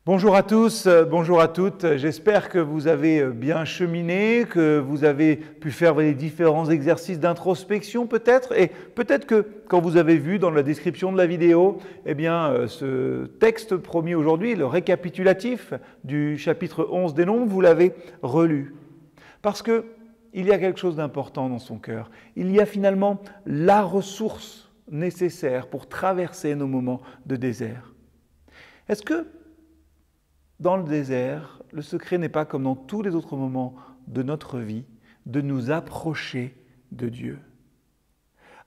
Bonjour à tous, bonjour à toutes. J'espère que vous avez bien cheminé, que vous avez pu faire les différents exercices d'introspection peut-être. Et peut-être que quand vous avez vu dans la description de la vidéo, ce texte promis aujourd'hui, le récapitulatif du chapitre 11 des Nombres, vous l'avez relu. Parce qu'il y a quelque chose d'important dans son cœur. Il y a finalement la ressource nécessaire pour traverser nos moments de désert. Est-ce que dans le désert, le secret n'est pas comme dans tous les autres moments de notre vie, de nous approcher de Dieu.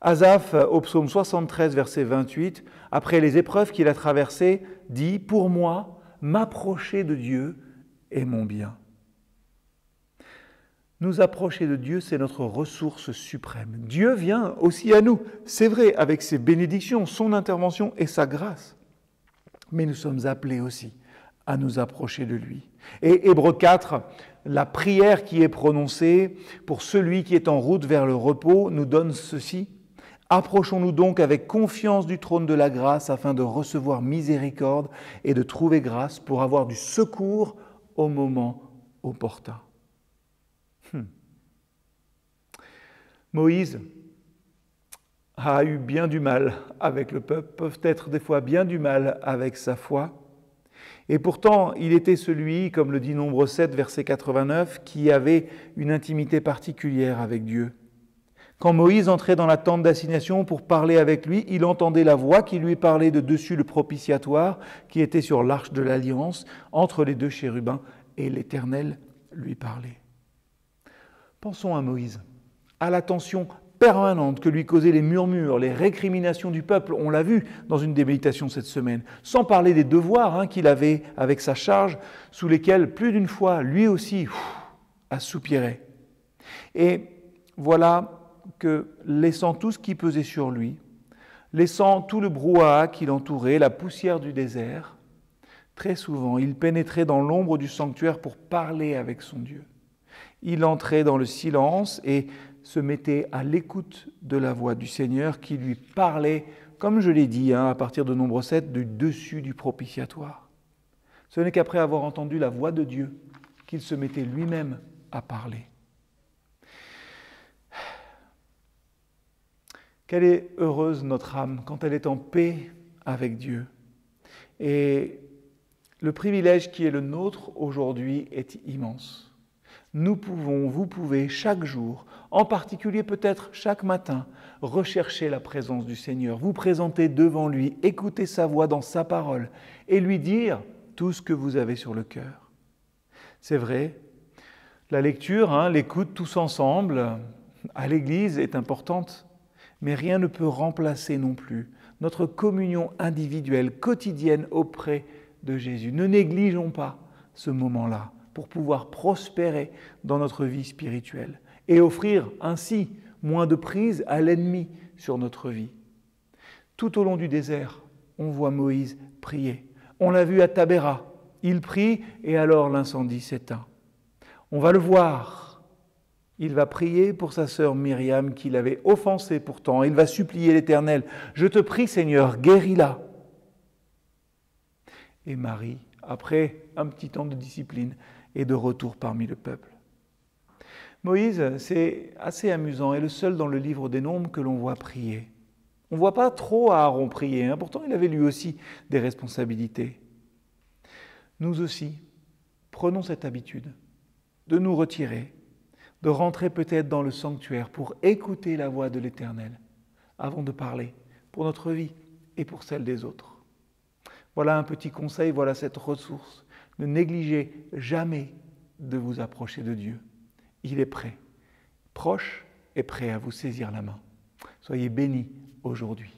Asaph, au psaume 73, verset 28, après les épreuves qu'il a traversées, dit « Pour moi, m'approcher de Dieu est mon bien ». Nous approcher de Dieu, c'est notre ressource suprême. Dieu vient aussi à nous, c'est vrai, avec ses bénédictions, son intervention et sa grâce. Mais nous sommes appelés aussi à nous approcher de lui. Et Hébreux 4, la prière qui est prononcée pour celui qui est en route vers le repos nous donne ceci. Approchons-nous donc avec confiance du trône de la grâce afin de recevoir miséricorde et de trouver grâce pour avoir du secours au moment opportun. Moïse a eu bien du mal avec le peuple, peut-être des fois bien du mal avec sa foi. Et pourtant, il était celui, comme le dit Nombre 7, verset 89, qui avait une intimité particulière avec Dieu. Quand Moïse entrait dans la tente d'assignation pour parler avec lui, il entendait la voix qui lui parlait de dessus le propitiatoire qui était sur l'arche de l'Alliance, entre les deux chérubins, et l'Éternel lui parlait. Pensons à Moïse, à l'attention permanente que lui causaient les murmures, les récriminations du peuple, on l'a vu dans une des méditations cette semaine, sans parler des devoirs qu'il avait avec sa charge, sous lesquels plus d'une fois, lui aussi, assoupirait. Et voilà que, laissant tout ce qui pesait sur lui, laissant tout le brouhaha qui l'entourait, la poussière du désert, très souvent, il pénétrait dans l'ombre du sanctuaire pour parler avec son Dieu. Il entrait dans le silence et se mettait à l'écoute de la voix du Seigneur qui lui parlait, comme je l'ai dit, à partir de Nombre 7, du dessus du propitiatoire. Ce n'est qu'après avoir entendu la voix de Dieu qu'il se mettait lui-même à parler. Quelle est heureuse notre âme quand elle est en paix avec Dieu. Et le privilège qui est le nôtre aujourd'hui est immense. Nous pouvons, vous pouvez, chaque jour, en particulier peut-être chaque matin, rechercher la présence du Seigneur, vous présenter devant lui, écouter sa voix dans sa parole et lui dire tout ce que vous avez sur le cœur. C'est vrai, la lecture, l'écoute tous ensemble, à l'Église est importante, mais rien ne peut remplacer non plus notre communion individuelle, quotidienne auprès de Jésus. Ne négligeons pas ce moment-là pour pouvoir prospérer dans notre vie spirituelle et offrir ainsi moins de prise à l'ennemi sur notre vie. Tout au long du désert, on voit Moïse prier. On l'a vu à Tabéra, il prie et alors l'incendie s'éteint. On va le voir, il va prier pour sa sœur Myriam qui l'avait offensé pourtant. Il va supplier l'Éternel, « Je te prie Seigneur, guéris-la ». Et Marie, après un petit temps de discipline, est de retour parmi le peuple. Moïse, c'est assez amusant, est le seul dans le livre des Nombres que l'on voit prier. On ne voit pas trop Aaron prier, pourtant il avait lui aussi des responsabilités. Nous aussi, prenons cette habitude de nous retirer, de rentrer peut-être dans le sanctuaire pour écouter la voix de l'Éternel avant de parler pour notre vie et pour celle des autres. Voilà un petit conseil, voilà cette ressource. Ne négligez jamais de vous approcher de Dieu. Il est prêt, proche et prêt à vous saisir la main. Soyez bénis aujourd'hui.